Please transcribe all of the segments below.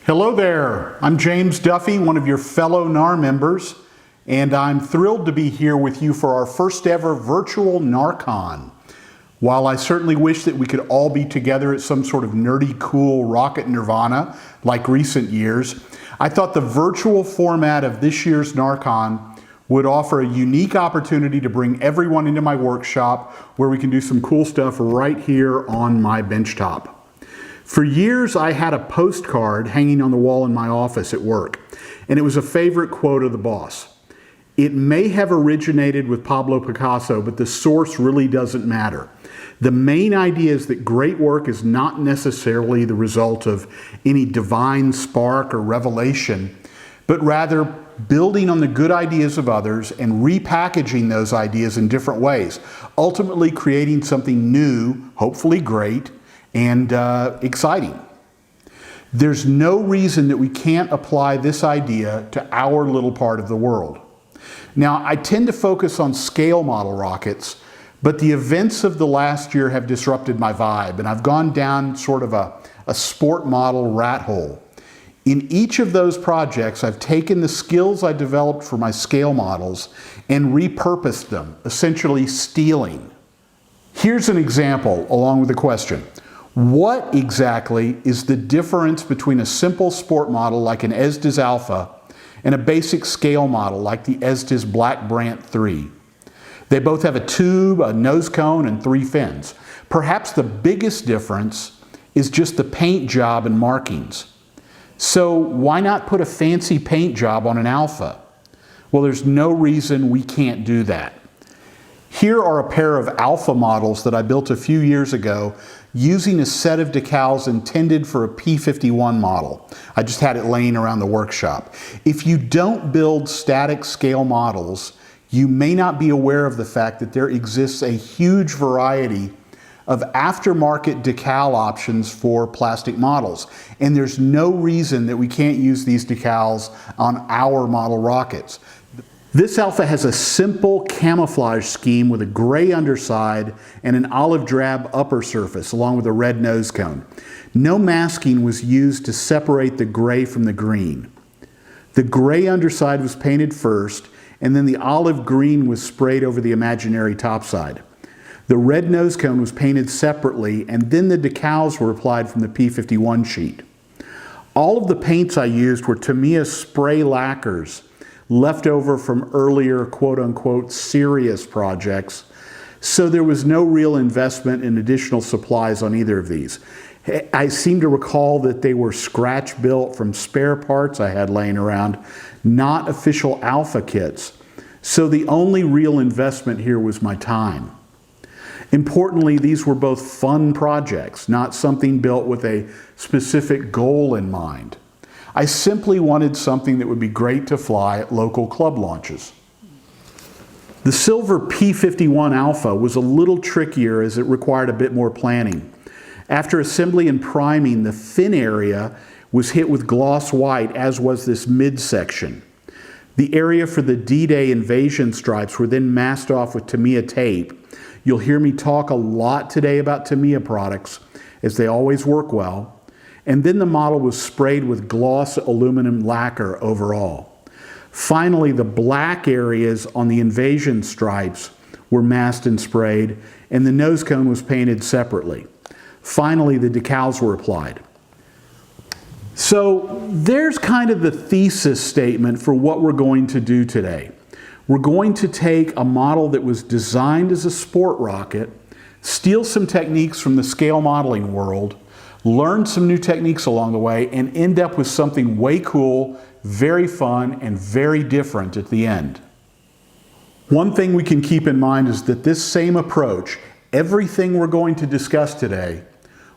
Hello there, I'm James Duffy, one of your fellow NAR members, and I'm thrilled to be here with you for our first ever virtual NARCON. While I certainly wish that we could all be together at some sort of nerdy, cool rocket nirvana like recent years, I thought the virtual format of this year's NARCON would offer a unique opportunity to bring everyone into my workshop where we can do some cool stuff right here on my benchtop. For years, I had a postcard hanging on the wall in my office at work, and it was a favorite quote of the boss. It may have originated with Pablo Picasso, but the source really doesn't matter. The main idea is that great work is not necessarily the result of any divine spark or revelation, but rather building on the good ideas of others and repackaging those ideas in different ways, ultimately creating something new, hopefully great, and exciting. There's no reason that we can't apply this idea to our little part of the world. Now, I tend to focus on scale model rockets, but the events of the last year have disrupted my vibe, and I've gone down sort of a sport model rat hole. In each of those projects, I've taken the skills I developed for my scale models and repurposed them, essentially stealing. Here's an example along with a question. What exactly is the difference between a simple sport model like an Estes Alpha and a basic scale model like the Estes Black Brant 3? They both have a tube, a nose cone, and 3 fins. Perhaps the biggest difference is just the paint job and markings. So why not put a fancy paint job on an Alpha? Well, there's no reason we can't do that. Here are a pair of Alpha models that I built a few years ago using a set of decals intended for a P51 model. I just had it laying around the workshop. If you don't build static scale models, you may not be aware of the fact that there exists a huge variety of aftermarket decal options for plastic models. And there's no reason that we can't use these decals on our model rockets. This Alpha has a simple camouflage scheme with a gray underside and an olive drab upper surface along with a red nose cone. No masking was used to separate the gray from the green. The gray underside was painted first, and then the olive green was sprayed over the imaginary topside. The red nose cone was painted separately, and then the decals were applied from the P51 sheet. All of the paints I used were Tamiya spray lacquers left over from earlier quote-unquote serious projects, so there was no real investment in additional supplies on either of these. I seem to recall that they were scratch built from spare parts I had laying around, not official Alpha kits, so the only real investment here was my time. Importantly, these were both fun projects, not something built with a specific goal in mind. I simply wanted something that would be great to fly at local club launches. The silver P51 Alpha was a little trickier as it required a bit more planning. After assembly and priming, the fin area was hit with gloss white, as was this midsection. The area for the D-Day invasion stripes were then masked off with Tamiya tape. You'll hear me talk a lot today about Tamiya products, as they always work well. And then the model was sprayed with gloss aluminum lacquer overall. Finally, the black areas on the invasion stripes were masked and sprayed, and the nose cone was painted separately. Finally, the decals were applied. So there's kind of the thesis statement for what we're going to do today. We're going to take a model that was designed as a sport rocket, steal some techniques from the scale modeling world, learn some new techniques along the way, and end up with something way cool, very fun, and very different at the end. One thing we can keep in mind is that this same approach, everything we're going to discuss today,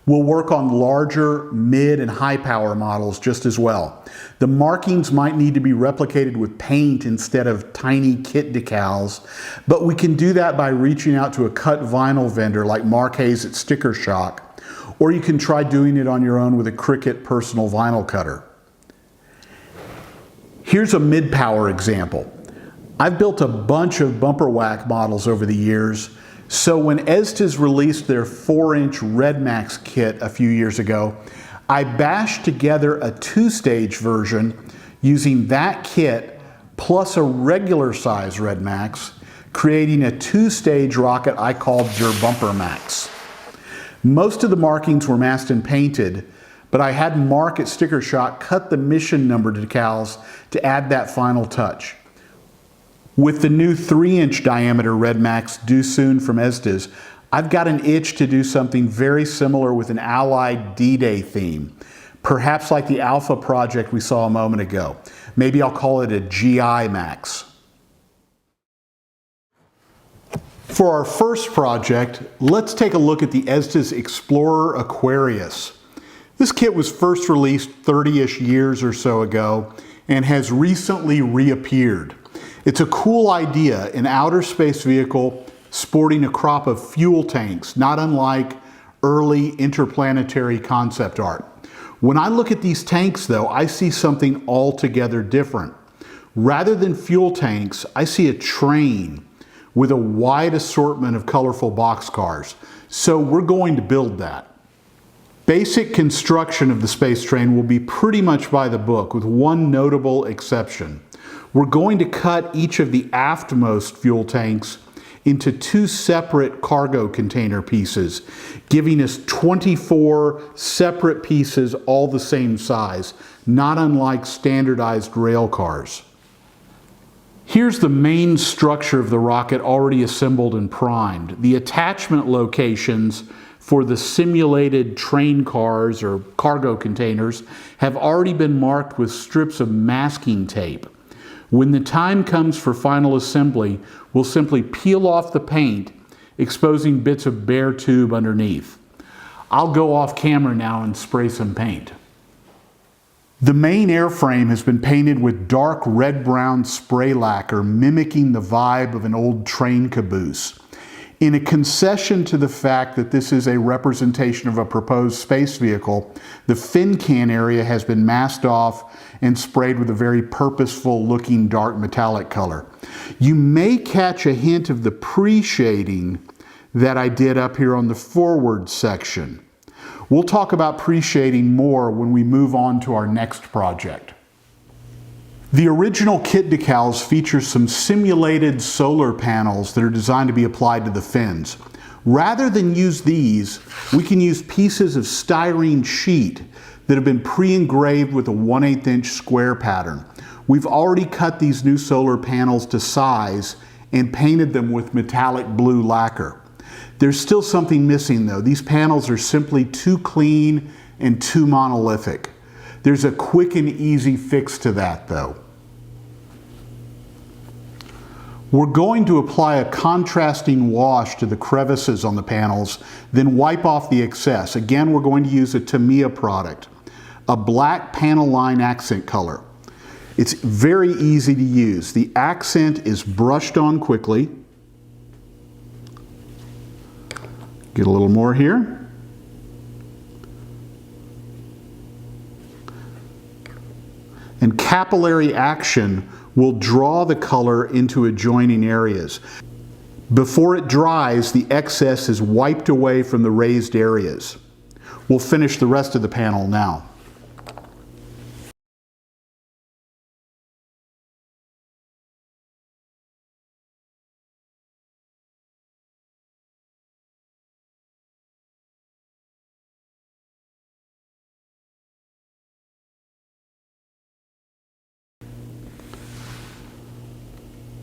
will work on larger, mid, and high power models just as well. The markings might need to be replicated with paint instead of tiny kit decals, but we can do that by reaching out to a cut vinyl vendor like Mark Hayes at Sticker Shock, or you can try doing it on your own with a Cricut personal vinyl cutter. Here's a mid-power example. I've built a bunch of bumper whack models over the years, so when Estes released their 4-inch Red Max kit a few years ago, I bashed together a 2-stage version using that kit plus a regular size Red Max, creating a 2-stage rocket I called Der Bumper Max. Most of the markings were masked and painted, but I had Mark at Sticker Shock cut the mission number decals to add that final touch. With the new 3-inch diameter Red Max due soon from Estes, I've got an itch to do something very similar with an Allied D-Day theme, perhaps like the Alpha project we saw a moment ago. Maybe I'll call it a GI Max. For our first project, let's take a look at the Estes Explorer Aquarius. This kit was first released 30-ish years or so ago and has recently reappeared. It's a cool idea, an outer space vehicle sporting a crop of fuel tanks, not unlike early interplanetary concept art. When I look at these tanks though, I see something altogether different. Rather than fuel tanks, I see a train with a wide assortment of colorful boxcars. So we're going to build that. Basic construction of the space train will be pretty much by the book, with one notable exception. We're going to cut each of the aftmost fuel tanks into 2 separate cargo container pieces, giving us 24 separate pieces all the same size, not unlike standardized rail cars. Here's the main structure of the rocket already assembled and primed. The attachment locations for the simulated train cars or cargo containers have already been marked with strips of masking tape. When the time comes for final assembly, we'll simply peel off the paint, exposing bits of bare tube underneath. I'll go off camera now and spray some paint. The main airframe has been painted with dark red-brown spray lacquer, mimicking the vibe of an old train caboose. In a concession to the fact that this is a representation of a proposed space vehicle, the fin can area has been masked off and sprayed with a very purposeful looking dark metallic color. You may catch a hint of the pre-shading that I did up here on the forward section. We'll talk about pre-shading more when we move on to our next project. The original kit decals feature some simulated solar panels that are designed to be applied to the fins. Rather than use these, we can use pieces of styrene sheet that have been pre-engraved with a 1/8 inch square pattern. We've already cut these new solar panels to size and painted them with metallic blue lacquer. There's still something missing though. These panels are simply too clean and too monolithic. There's a quick and easy fix to that though. We're going to apply a contrasting wash to the crevices on the panels, then wipe off the excess. Again, we're going to use a Tamiya product, a black panel line accent color. It's very easy to use. The accent is brushed on quickly. Get a little more here. And capillary action will draw the color into adjoining areas. Before it dries, the excess is wiped away from the raised areas. We'll finish the rest of the panel now.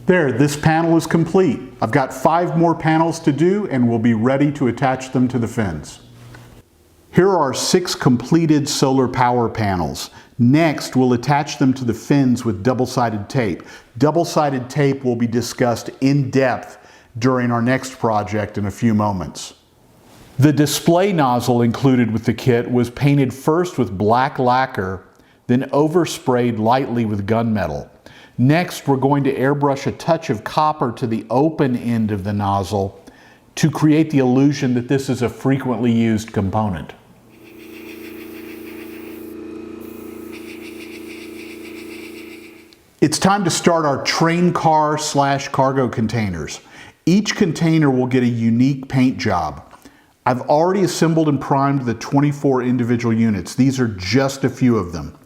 There, this panel is complete. I've got 5 more panels to do and we'll be ready to attach them to the fins. Here are 6 completed solar power panels. Next, we'll attach them to the fins with double-sided tape. Double-sided tape will be discussed in depth during our next project in a few moments. The display nozzle included with the kit was painted first with black lacquer, then oversprayed lightly with gunmetal. Next, we're going to airbrush a touch of copper to the open end of the nozzle to create the illusion that this is a frequently used component. It's time to start our train car / cargo containers. Each container will get a unique paint job. I've already assembled and primed the 24 individual units. These are just a few of them.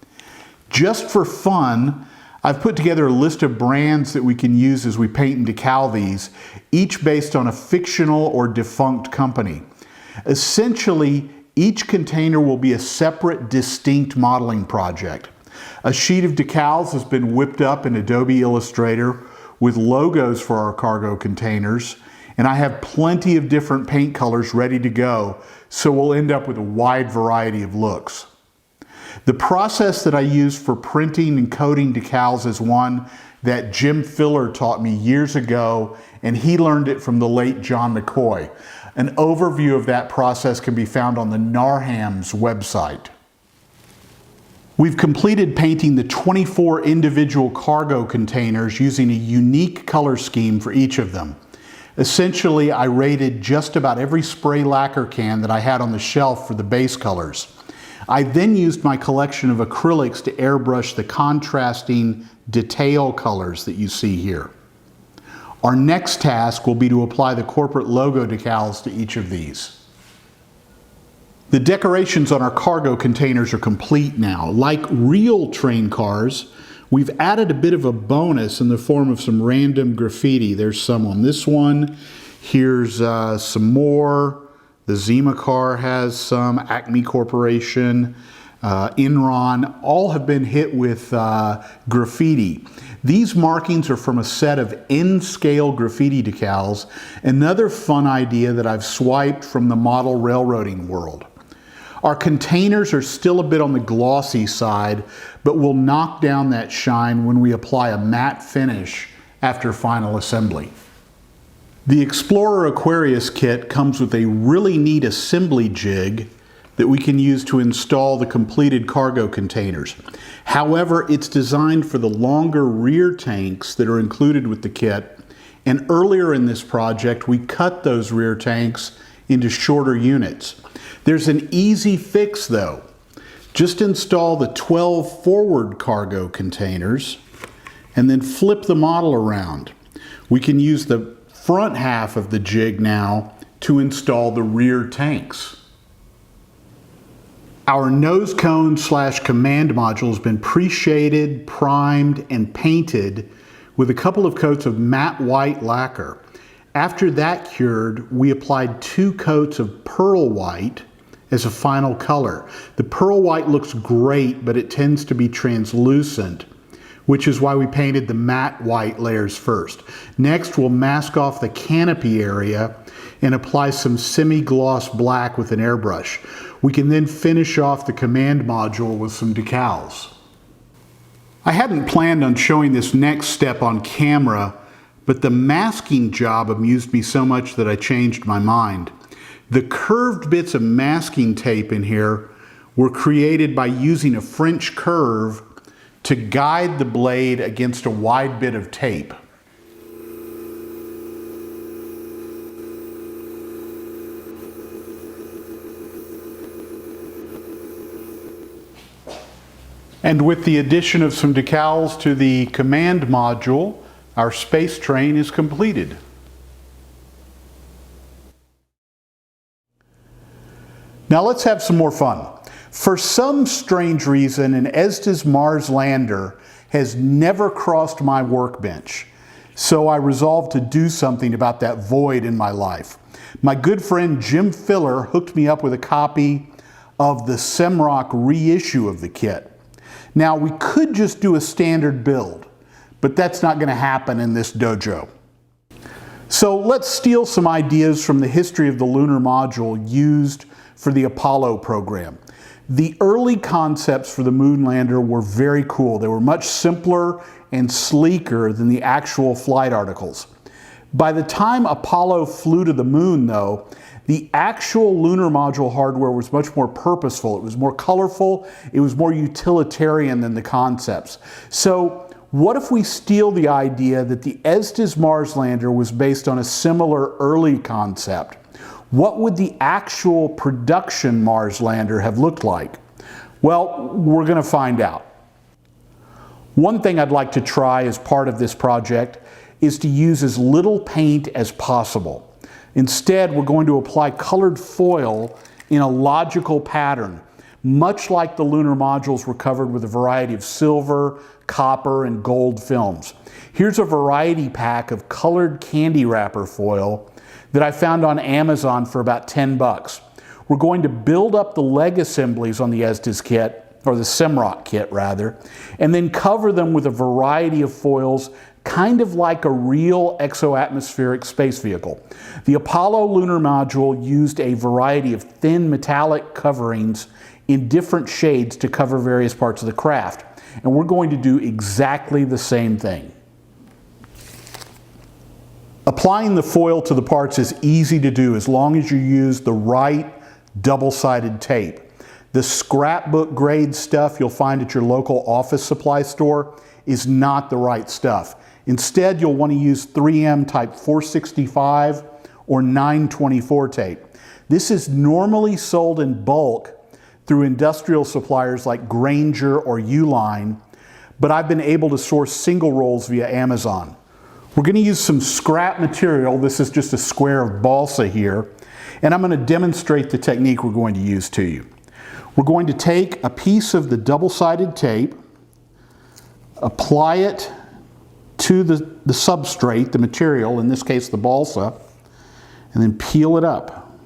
Just for fun, I've put together a list of brands that we can use as we paint and decal these, each based on a fictional or defunct company. Essentially, each container will be a separate, distinct modeling project. A sheet of decals has been whipped up in Adobe Illustrator with logos for our cargo containers, and I have plenty of different paint colors ready to go, so we'll end up with a wide variety of looks. The process that I use for printing and coating decals is one that Jim Filler taught me years ago, and he learned it from the late John McCoy. An overview of that process can be found on the NARHAM's website. We've completed painting the 24 individual cargo containers using a unique color scheme for each of them. Essentially, I rated just about every spray lacquer can that I had on the shelf for the base colors. I then used my collection of acrylics to airbrush the contrasting detail colors that you see here. Our next task will be to apply the corporate logo decals to each of these. The decorations on our cargo containers are complete now. Like real train cars, we've added a bit of a bonus in the form of some random graffiti. There's some on this one. Here's some more. The Zima car has some. Acme Corporation, Enron, all have been hit with graffiti. These markings are from a set of N-scale graffiti decals, another fun idea that I've swiped from the model railroading world. Our containers are still a bit on the glossy side, but we'll knock down that shine when we apply a matte finish after final assembly. The Explorer Aquarius kit comes with a really neat assembly jig that we can use to install the completed cargo containers. However, it's designed for the longer rear tanks that are included with the kit, and earlier in this project we cut those rear tanks into shorter units. There's an easy fix though. Just install the 12 forward cargo containers and then flip the model around. We can use the front half of the jig now to install the rear tanks. Our nose cone / command module has been pre-shaded, primed, and painted with a couple of coats of matte white lacquer. After that cured, we applied 2 coats of pearl white as a final color. The pearl white looks great, but it tends to be translucent, which is why we painted the matte white layers first. Next, we'll mask off the canopy area and apply some semi-gloss black with an airbrush. We can then finish off the command module with some decals. I hadn't planned on showing this next step on camera, but the masking job amused me so much that I changed my mind. The curved bits of masking tape in here were created by using a French curve to guide the blade against a wide bit of tape. And with the addition of some decals to the command module, our space train is completed. Now let's have some more fun. For some strange reason, an Estes Mars lander has never crossed my workbench. So I resolved to do something about that void in my life. My good friend Jim Filler hooked me up with a copy of the Semrock reissue of the kit. Now we could just do a standard build, but that's not going to happen in this dojo. So let's steal some ideas from the history of the lunar module used for the Apollo program. The early concepts for the moon lander were very cool. They were much simpler and sleeker than the actual flight articles. By the time Apollo flew to the moon though, the actual lunar module hardware was much more purposeful. It was more colorful. It was more utilitarian than the concepts. So what if we steal the idea that the Estes Mars lander was based on a similar early concept? What would the actual production Mars lander have looked like? Well, we're going to find out. One thing I'd like to try as part of this project is to use as little paint as possible. Instead, we're going to apply colored foil in a logical pattern, much like the lunar modules were covered with a variety of silver, copper, and gold films. Here's a variety pack of colored candy wrapper foil that I found on Amazon for about 10 bucks. We're going to build up the leg assemblies on the Estes kit, or the SIMROC kit rather, and then cover them with a variety of foils, kind of like a real exoatmospheric space vehicle. The Apollo lunar module used a variety of thin metallic coverings in different shades to cover various parts of the craft. And we're going to do exactly the same thing. Applying the foil to the parts is easy to do as long as you use the right double-sided tape. The scrapbook grade stuff you'll find at your local office supply store is not the right stuff. Instead, you'll want to use 3M type 465 or 924 tape. This is normally sold in bulk through industrial suppliers like Grainger or Uline, but I've been able to source single rolls via Amazon. We're going to use some scrap material. This is just a square of balsa here, and I'm going to demonstrate the technique we're going to use to you. We're going to take a piece of the double-sided tape, apply it to the substrate, the material, in this case the balsa, and then peel it up.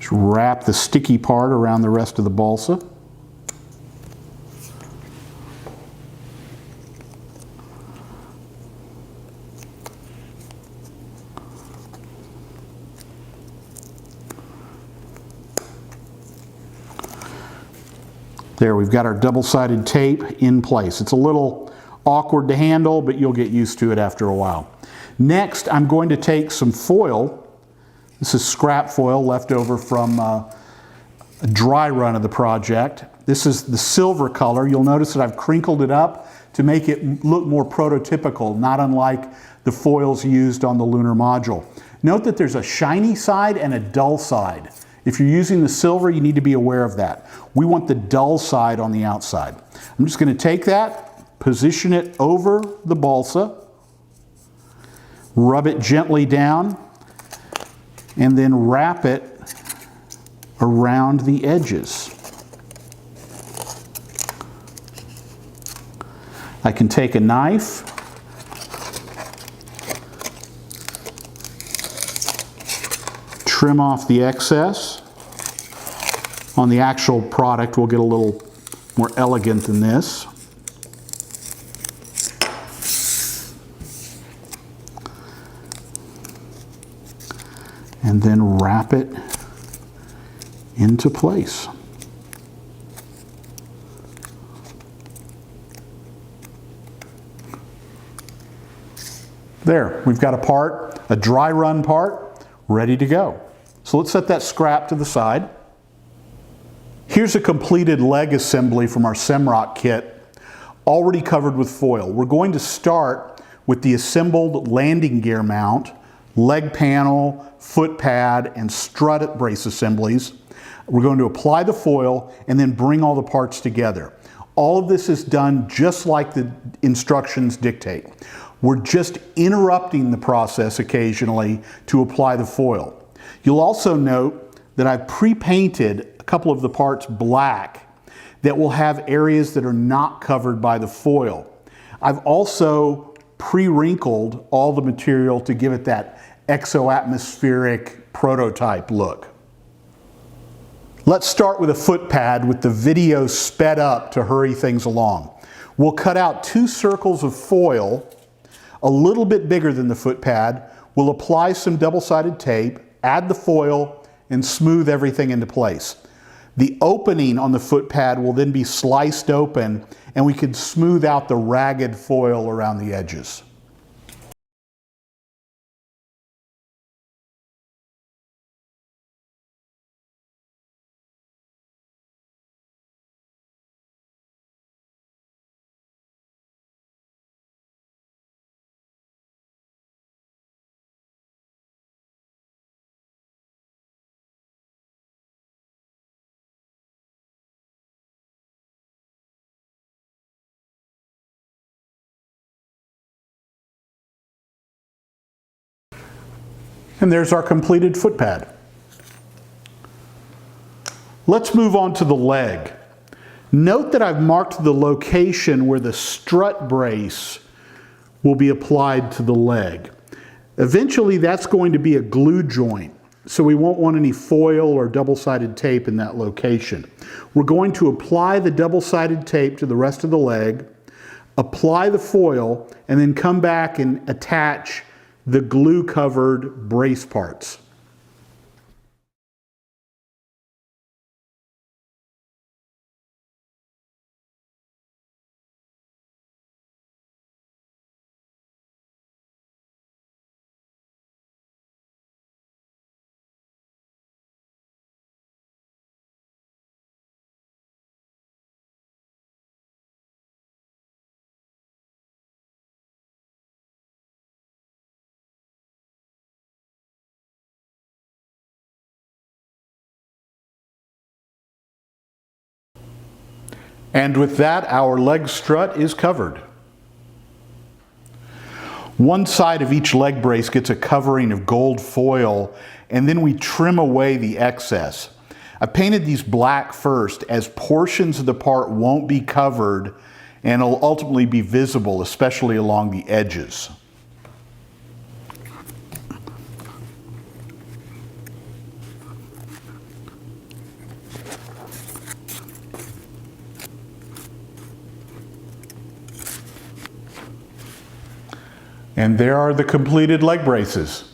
Just wrap the sticky part around the rest of the balsa. There, we've got our double-sided tape in place. It's a little awkward to handle, but you'll get used to it after a while. Next, I'm going to take some foil. This is scrap foil left over from a dry run of the project. This is the silver color. You'll notice that I've crinkled it up to make it look more prototypical, not unlike the foils used on the lunar module. Note that there's a shiny side and a dull side. If you're using the silver, you need to be aware of that. We want the dull side on the outside. I'm just going to take that, position it over the balsa, rub it gently down, and then wrap it around the edges. I can take a knife, trim off the excess. On the actual product, we'll get a little more elegant than this. And then wrap it into place. There, we've got a part, a dry run part, ready to go. So let's set that scrap to the side. Here's a completed leg assembly from our SIMROC kit, already covered with foil. We're going to start with the assembled landing gear mount, leg panel, foot pad, and strut brace assemblies. We're going to apply the foil and then bring all the parts together. All of this is done just like the instructions dictate. We're just interrupting the process occasionally to apply the foil. You'll also note that I've pre-painted a couple of the parts black that will have areas that are not covered by the foil. I've also pre-wrinkled all the material to give it that exoatmospheric prototype look. Let's start with a foot pad with the video sped up to hurry things along. We'll cut out 2 circles of foil, a little bit bigger than the foot pad. We'll apply some double-sided tape, add the foil, and smooth everything into place. The opening on the foot pad will then be sliced open, and we can smooth out the ragged foil around the edges. And there's our completed foot pad. Let's move on to the leg. Note that I've marked the location where the strut brace will be applied to the leg. Eventually that's going to be a glue joint, so we won't want any foil or double-sided tape in that location. We're going to apply the double-sided tape to the rest of the leg, apply the foil, and then come back and attach the glue-covered brace parts. And with that, our leg strut is covered. One side of each leg brace gets a covering of gold foil, and then we trim away the excess. I painted these black first, as portions of the part won't be covered and will ultimately be visible, especially along the edges. And there are the completed leg braces.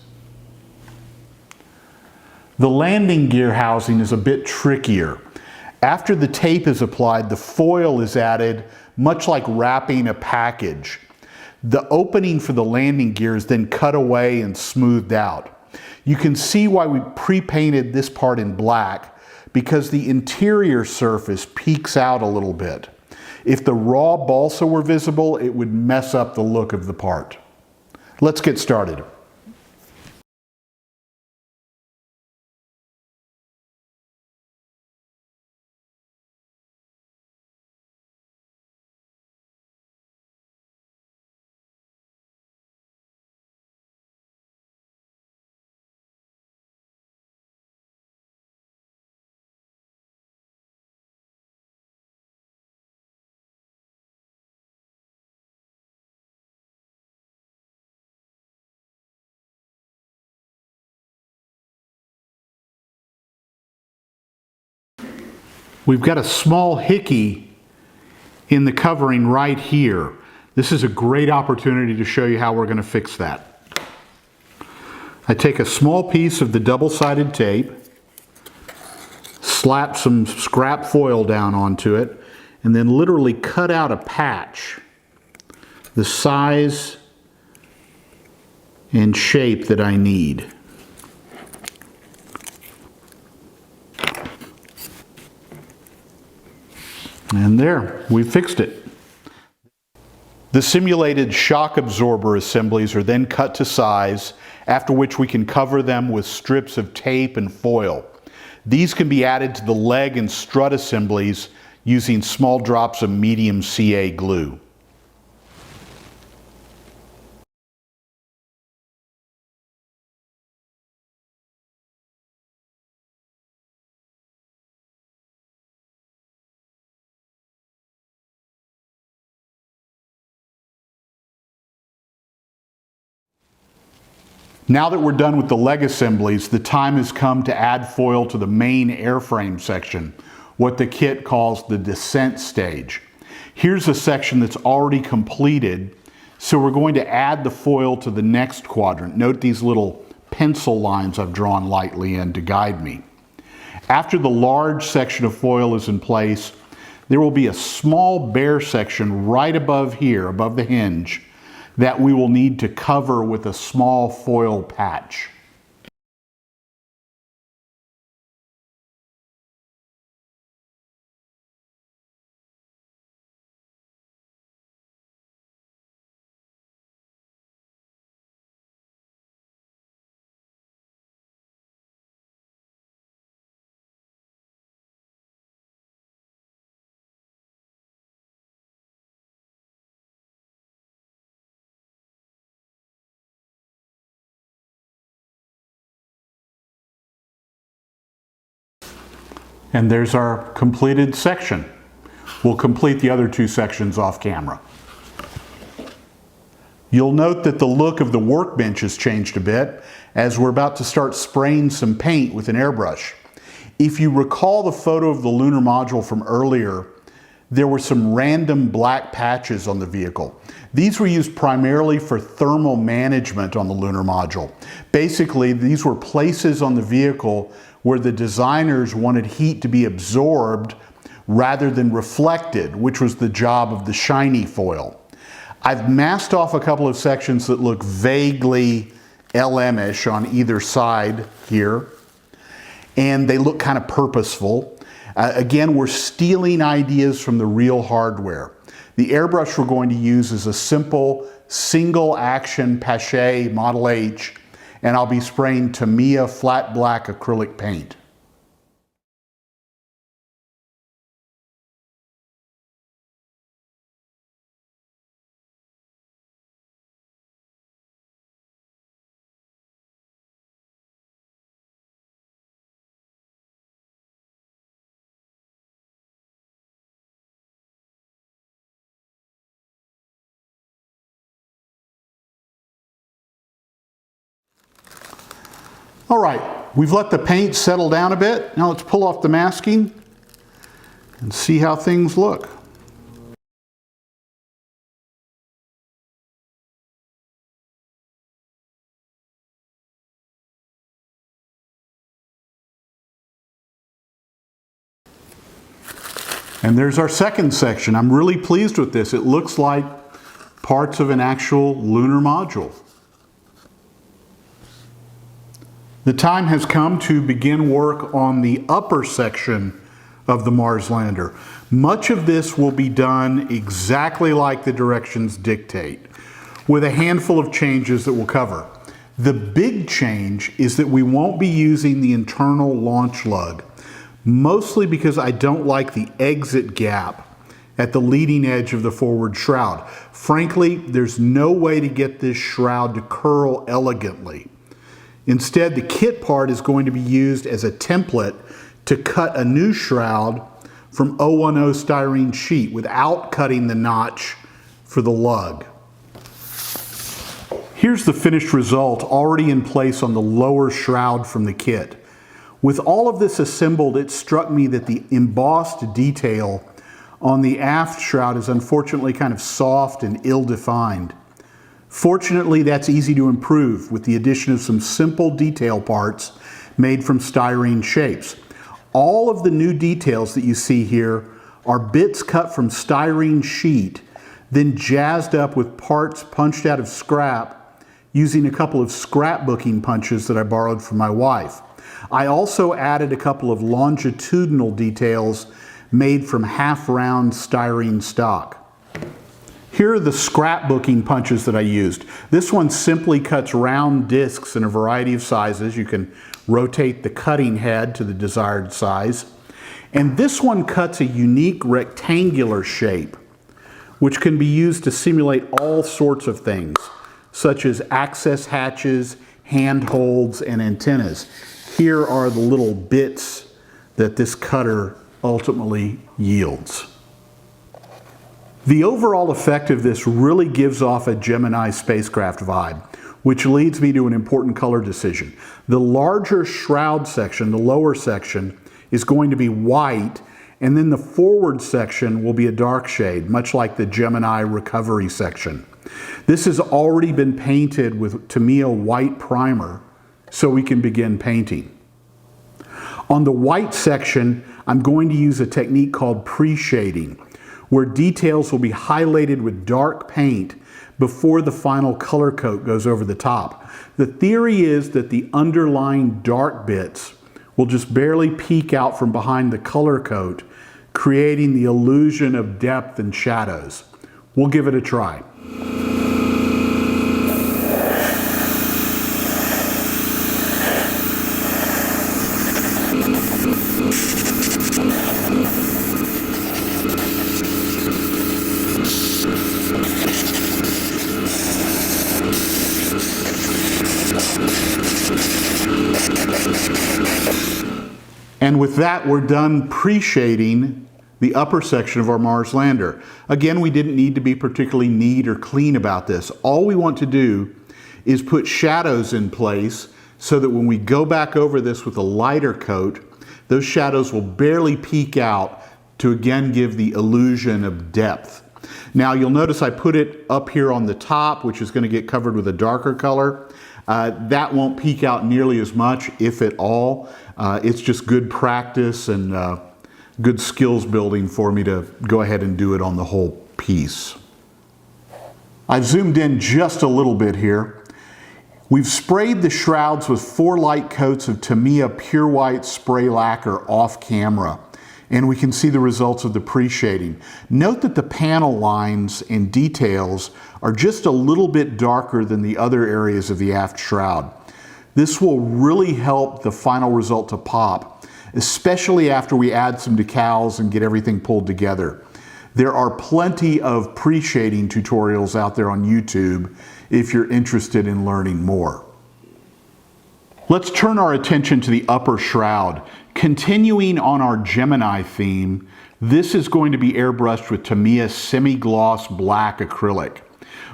The landing gear housing is a bit trickier. After the tape is applied, the foil is added, much like wrapping a package. The opening for the landing gear is then cut away and smoothed out. You can see why we pre-painted this part in black, because the interior surface peeks out a little bit. If the raw balsa were visible, it would mess up the look of the part. Let's get started. We've got a small hickey in the covering right here. This is a great opportunity to show you how we're going to fix that. I take a small piece of the double-sided tape, slap some scrap foil down onto it, and then literally cut out a patch the size and shape that I need. And there, we fixed it. The simulated shock absorber assemblies are then cut to size, after which we can cover them with strips of tape and foil. These can be added to the leg and strut assemblies using small drops of medium CA glue. Now that we're done with the leg assemblies, the time has come to add foil to the main airframe section, what the kit calls the descent stage. Here's a section that's already completed, so we're going to add the foil to the next quadrant. Note these little pencil lines I've drawn lightly in to guide me. After the large section of foil is in place, there will be a small bare section right above here, above the hinge, that we will need to cover with a small foil patch. And there's our completed section. We'll complete the other two sections off camera. You'll note that the look of the workbench has changed a bit as we're about to start spraying some paint with an airbrush. If you recall the photo of the lunar module from earlier, there were some random black patches on the vehicle. These were used primarily for thermal management on the lunar module. Basically, these were places on the vehicle where the designers wanted heat to be absorbed rather than reflected, which was the job of the shiny foil. I've masked off a couple of sections that look vaguely LM-ish on either side here, and they look kind of purposeful. Again, we're stealing ideas from the real hardware. The airbrush we're going to use is a simple single action Pache Model H, and I'll be spraying Tamiya flat black acrylic paint. All right, we've let the paint settle down a bit. Now let's pull off the masking and see how things look. And there's our second section. I'm really pleased with this. It looks like parts of an actual lunar module. The time has come to begin work on the upper section of the Mars lander. Much of this will be done exactly like the directions dictate, with a handful of changes that we'll cover. The big change is that we won't be using the internal launch lug, mostly because I don't like the exit gap at the leading edge of the forward shroud. Frankly, there's no way to get this shroud to curl elegantly. Instead, the kit part is going to be used as a template to cut a new shroud from 010 styrene sheet without cutting the notch for the lug. Here's the finished result already in place on the lower shroud from the kit. With all of this assembled, it struck me that the embossed detail on the aft shroud is unfortunately kind of soft and ill-defined. Fortunately, that's easy to improve with the addition of some simple detail parts made from styrene shapes. All of the new details that you see here are bits cut from styrene sheet, then jazzed up with parts punched out of scrap using a couple of scrapbooking punches that I borrowed from my wife. I also added a couple of longitudinal details made from half-round styrene stock. Here are the scrapbooking punches that I used. This one simply cuts round discs in a variety of sizes. You can rotate the cutting head to the desired size. And this one cuts a unique rectangular shape, which can be used to simulate all sorts of things, such as access hatches, handholds, and antennas. Here are the little bits that this cutter ultimately yields. The overall effect of this really gives off a Gemini spacecraft vibe, which leads me to an important color decision. The larger shroud section, the lower section, is going to be white, and then the forward section will be a dark shade, much like the Gemini recovery section. This has already been painted with Tamiya white primer, so we can begin painting. On the white section, I'm going to use a technique called pre-shading, where details will be highlighted with dark paint before the final color coat goes over the top. The theory is that the underlying dark bits will just barely peek out from behind the color coat, creating the illusion of depth and shadows. We'll give it a try. And with that, we're done pre-shading the upper section of our Mars lander. Again, we didn't need to be particularly neat or clean about this. All we want to do is put shadows in place so that when we go back over this with a lighter coat, those shadows will barely peek out to again give the illusion of depth. Now you'll notice I put it up here on the top, which is going to get covered with a darker color. That won't peek out nearly as much, if at all. It's just good practice and good skills building for me to go ahead and do it on the whole piece. I've zoomed in just a little bit here. We've sprayed the shrouds with 4 light coats of Tamiya Pure White spray lacquer off camera, and we can see the results of the pre-shading. Note that the panel lines and details are just a little bit darker than the other areas of the aft shroud. This will really help the final result to pop, especially after we add some decals and get everything pulled together. There are plenty of pre-shading tutorials out there on YouTube if you're interested in learning more. Let's turn our attention to the upper shroud. Continuing on our Gemini theme, this is going to be airbrushed with Tamiya semi-gloss black acrylic.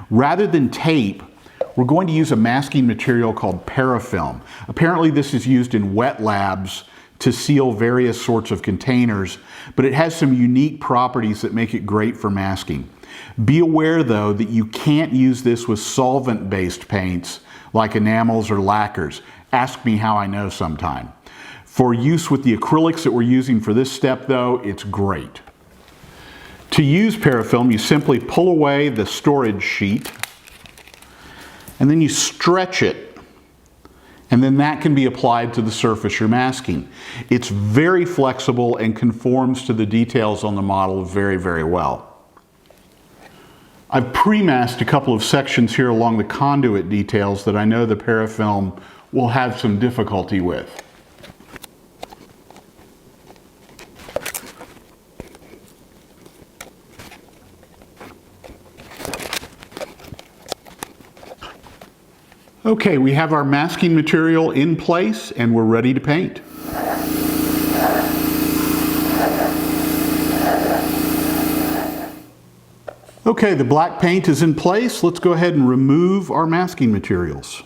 Rather than tape, we're going to use a masking material called parafilm. Apparently this is used in wet labs to seal various sorts of containers, but it has some unique properties that make it great for masking. Be aware though that you can't use this with solvent-based paints like enamels or lacquers. Ask me how I know sometime. For use with the acrylics that we're using for this step though, it's great. To use parafilm, you simply pull away the storage sheet and then you stretch it, and then that can be applied to the surface you're masking. It's very flexible and conforms to the details on the model very, very well. I've pre-masked a couple of sections here along the conduit details that I know the parafilm will have some difficulty with. Okay, we have our masking material in place and we're ready to paint. Okay, the black paint is in place. Let's go ahead and remove our masking materials.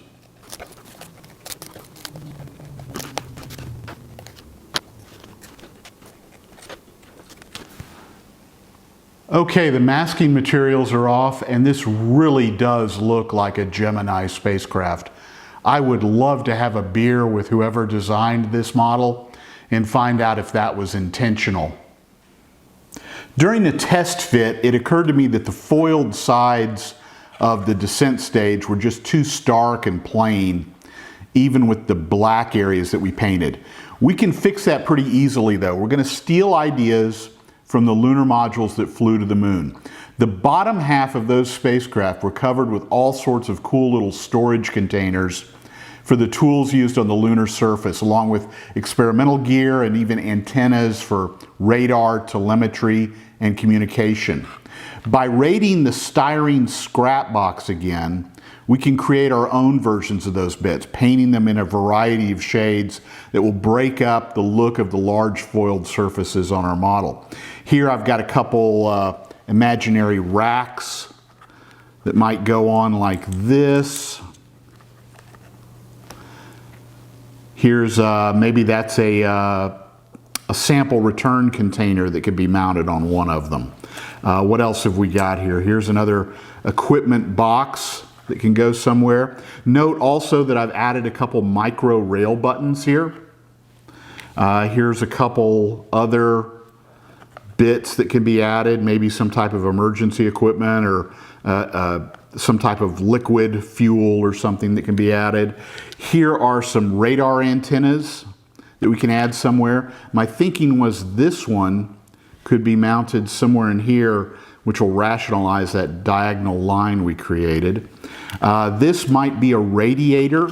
Okay, the masking materials are off and this really does look like a Gemini spacecraft. I would love to have a beer with whoever designed this model and find out if that was intentional. During the test fit, it occurred to me that the foiled sides of the descent stage were just too stark and plain, even with the black areas that we painted. We can fix that pretty easily though. We're going to steal ideas from the lunar modules that flew to the moon. The bottom half of those spacecraft were covered with all sorts of cool little storage containers for the tools used on the lunar surface, along with experimental gear and even antennas for radar, telemetry, and communication. By raiding the styrene scrap box again, we can create our own versions of those bits, painting them in a variety of shades that will break up the look of the large foiled surfaces on our model. Here I've got a couple imaginary racks that might go on like this. Here's maybe that's a sample return container that could be mounted on one of them. What else have we got here? Here's another equipment box that can go somewhere. Note also that I've added a couple micro rail buttons here. Here's a couple other bits that can be added, maybe some type of emergency equipment or some type of liquid fuel or something that can be added. Here are some radar antennas that we can add somewhere. My thinking was this one could be mounted somewhere in here, which will rationalize that diagonal line we created. This might be a radiator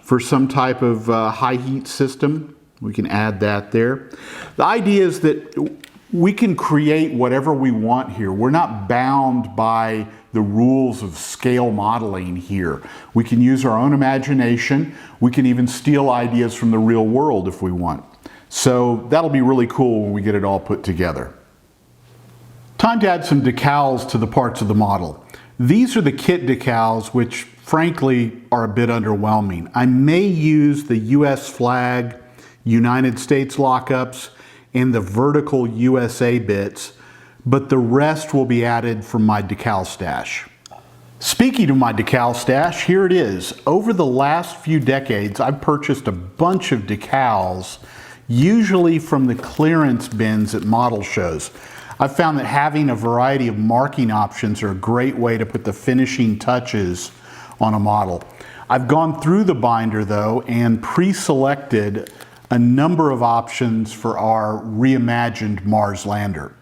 for some type of high heat system. We can add that there. The idea is that we can create whatever we want here. We're not bound by the rules of scale modeling here. We can use our own imagination. We can even steal ideas from the real world if we want. So that'll be really cool when we get it all put together. Time to add some decals to the parts of the model. These are the kit decals, which frankly are a bit underwhelming. I may use the US flag, United States lockups, and the vertical USA bits, but the rest will be added from my decal stash. Speaking of my decal stash, here it is. Over the last few decades, I've purchased a bunch of decals, usually from the clearance bins at model shows. I've found that having a variety of marking options are a great way to put the finishing touches on a model. I've gone through the binder though and pre-selected a number of options for our reimagined Mars lander.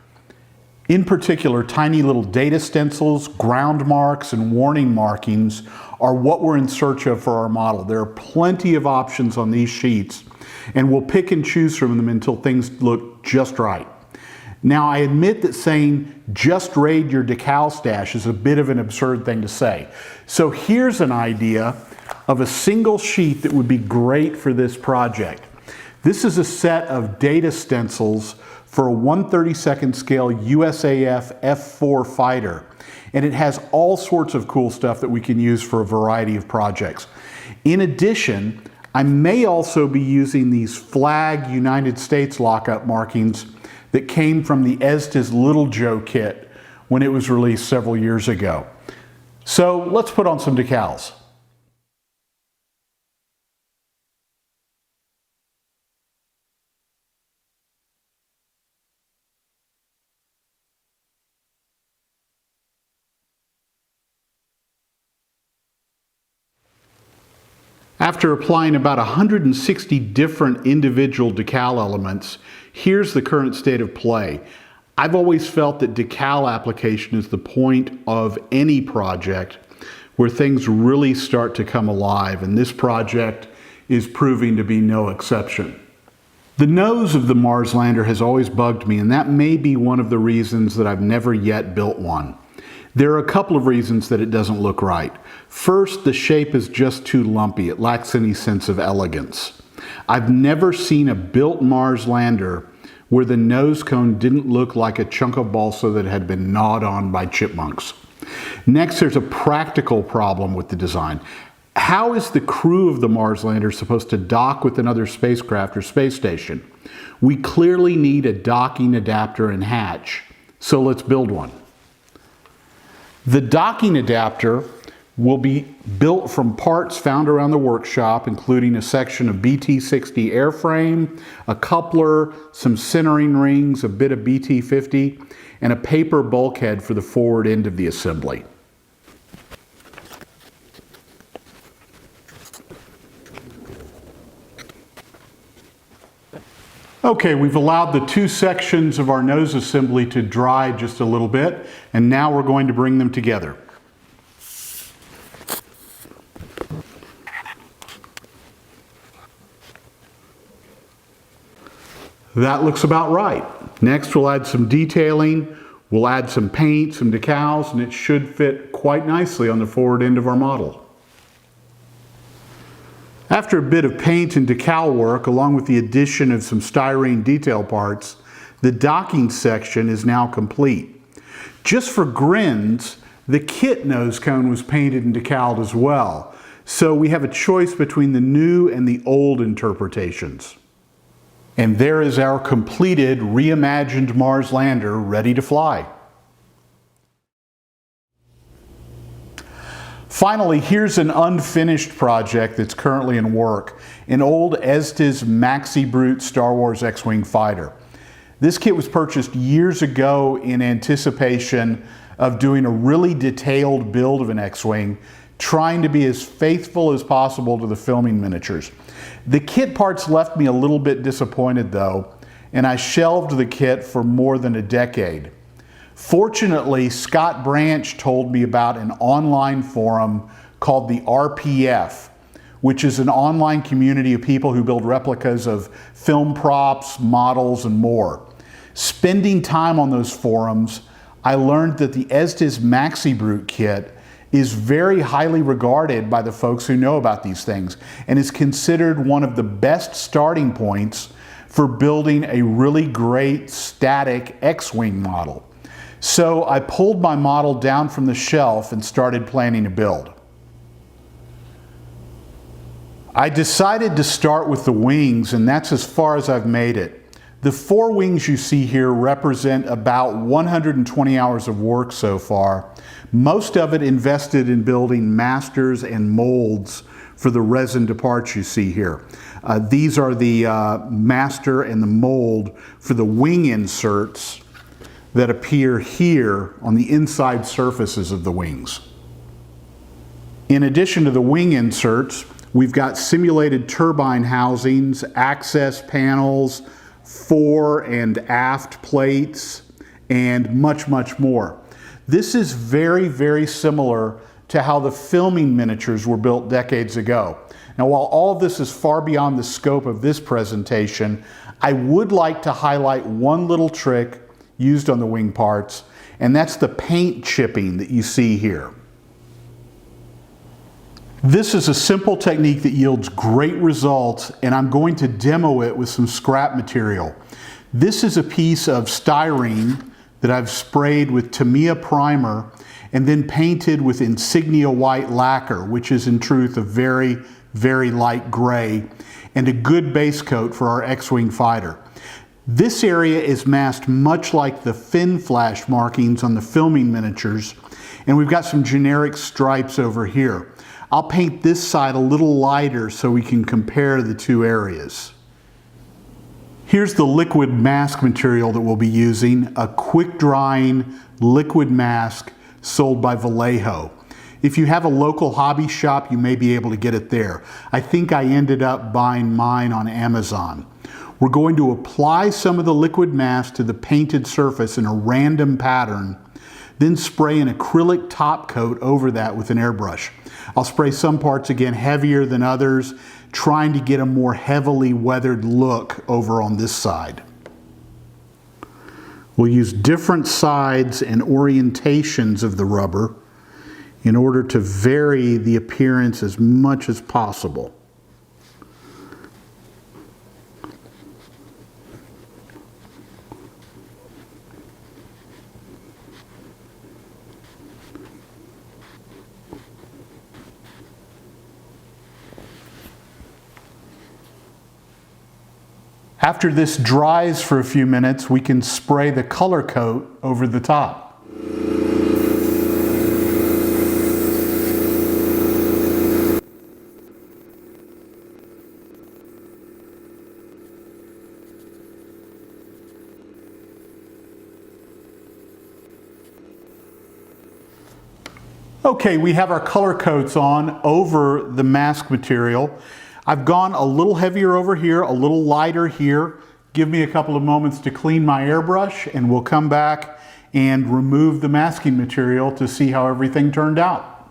In particular, tiny little data stencils, ground marks, and warning markings are what we're in search of for our model. There are plenty of options on these sheets, and we'll pick and choose from them until things look just right. Now, I admit that saying just raid your decal stash is a bit of an absurd thing to say. So here's an idea of a single sheet that would be great for this project. This is a set of data stencils for a 1/32 scale USAF F-4 fighter. And it has all sorts of cool stuff that we can use for a variety of projects. In addition, I may also be using these flag United States lockup markings that came from the Estes Little Joe kit when it was released several years ago. So let's put on some decals. After applying about 160 different individual decal elements, here's the current state of play. I've always felt that decal application is the point of any project where things really start to come alive, and this project is proving to be no exception. The nose of the Mars lander has always bugged me, and that may be one of the reasons that I've never yet built one. There are a couple of reasons that it doesn't look right. First, the shape is just too lumpy. It lacks any sense of elegance. I've never seen a built Mars lander where the nose cone didn't look like a chunk of balsa that had been gnawed on by chipmunks. Next, there's a practical problem with the design. How is the crew of the Mars lander supposed to dock with another spacecraft or space station? We clearly need a docking adapter and hatch, so let's build one. The docking adapter will be built from parts found around the workshop, including a section of BT60 airframe, a coupler, some centering rings, a bit of BT50, and a paper bulkhead for the forward end of the assembly. Okay, we've allowed the two sections of our nose assembly to dry just a little bit, and now we're going to bring them together. That looks about right. Next, we'll add some detailing, we'll add some paint, some decals, and it should fit quite nicely on the forward end of our model. After a bit of paint and decal work, along with the addition of some styrene detail parts, the docking section is now complete. Just for grins, the kit nose cone was painted and decaled as well, so we have a choice between the new and the old interpretations. And there is our completed, reimagined Mars lander ready to fly. Finally, here's an unfinished project that's currently in work, an old Estes Maxi Brute Star Wars X-Wing fighter. This kit was purchased years ago in anticipation of doing a really detailed build of an X-Wing, trying to be as faithful as possible to the filming miniatures. The kit parts left me a little bit disappointed though, and I shelved the kit for more than a decade. Fortunately, Scott Branch told me about an online forum called the RPF, which is an online community of people who build replicas of film props, models, and more. Spending time on those forums, I learned that the Estes Maxi Brute kit is very highly regarded by the folks who know about these things and is considered one of the best starting points for building a really great static X-Wing model. So I pulled my model down from the shelf and started planning a build. I decided to start with the wings, and that's as far as I've made it. The 4 wings you see here represent about 120 hours of work so far, most of it invested in building masters and molds for the resin parts you see here. These are the master and the mold for the wing inserts that appear here on the inside surfaces of the wings. In addition to the wing inserts, we've got simulated turbine housings, access panels, fore and aft plates, and much, much more. This is very, very similar to how the filming miniatures were built decades ago. Now, while all of this is far beyond the scope of this presentation, I would like to highlight one little trick used on the wing parts, and that's the paint chipping that you see here. This is a simple technique that yields great results, and I'm going to demo it with some scrap material. This is a piece of styrene that I've sprayed with Tamiya primer and then painted with Insignia white lacquer, which is in truth a very, very light gray, and a good base coat for our X-Wing fighter. This area is masked much like the fin flash markings on the filming miniatures, and we've got some generic stripes over here. I'll paint this side a little lighter so we can compare the two areas. Here's the liquid mask material that we'll be using, a quick drying liquid mask sold by Vallejo. If you have a local hobby shop, you may be able to get it there. I think I ended up buying mine on Amazon. We're going to apply some of the liquid mask to the painted surface in a random pattern, then spray an acrylic top coat over that with an airbrush. I'll spray some parts again heavier than others, trying to get a more heavily weathered look over on this side. We'll use different sides and orientations of the rubber in order to vary the appearance as much as possible. After this dries for a few minutes, we can spray the color coat over the top. Okay, we have our color coats on over the mask material. I've gone a little heavier over here, a little lighter here. Give me a couple of moments to clean my airbrush and we'll come back and remove the masking material to see how everything turned out.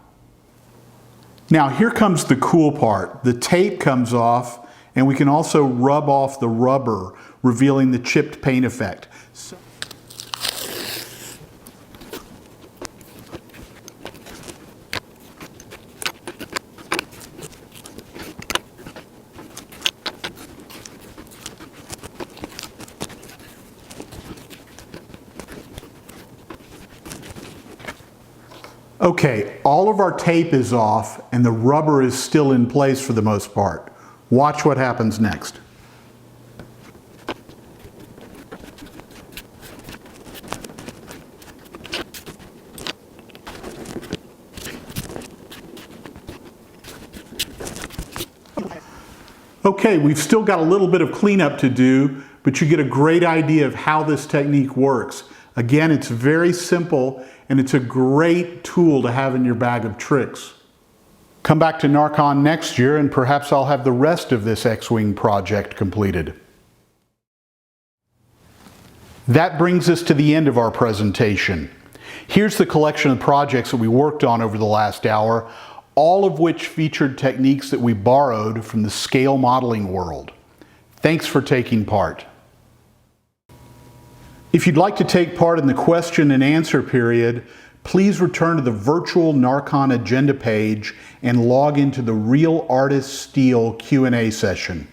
Now here comes the cool part. The tape comes off and we can also rub off the rubber, revealing the chipped paint effect. Okay, all of our tape is off and the rubber is still in place for the most part. Watch what happens next. Okay, we've still got a little bit of cleanup to do, but you get a great idea of how this technique works. Again, it's very simple and it's a great tool to have in your bag of tricks. Come back to NARCON next year and perhaps I'll have the rest of this X-Wing project completed. That brings us to the end of our presentation. Here's the collection of projects that we worked on over the last hour, all of which featured techniques that we borrowed from the scale modeling world. Thanks for taking part. If you'd like to take part in the question and answer period, please return to the virtual NARCON agenda page and log into the Real Artist Steel Q&A session.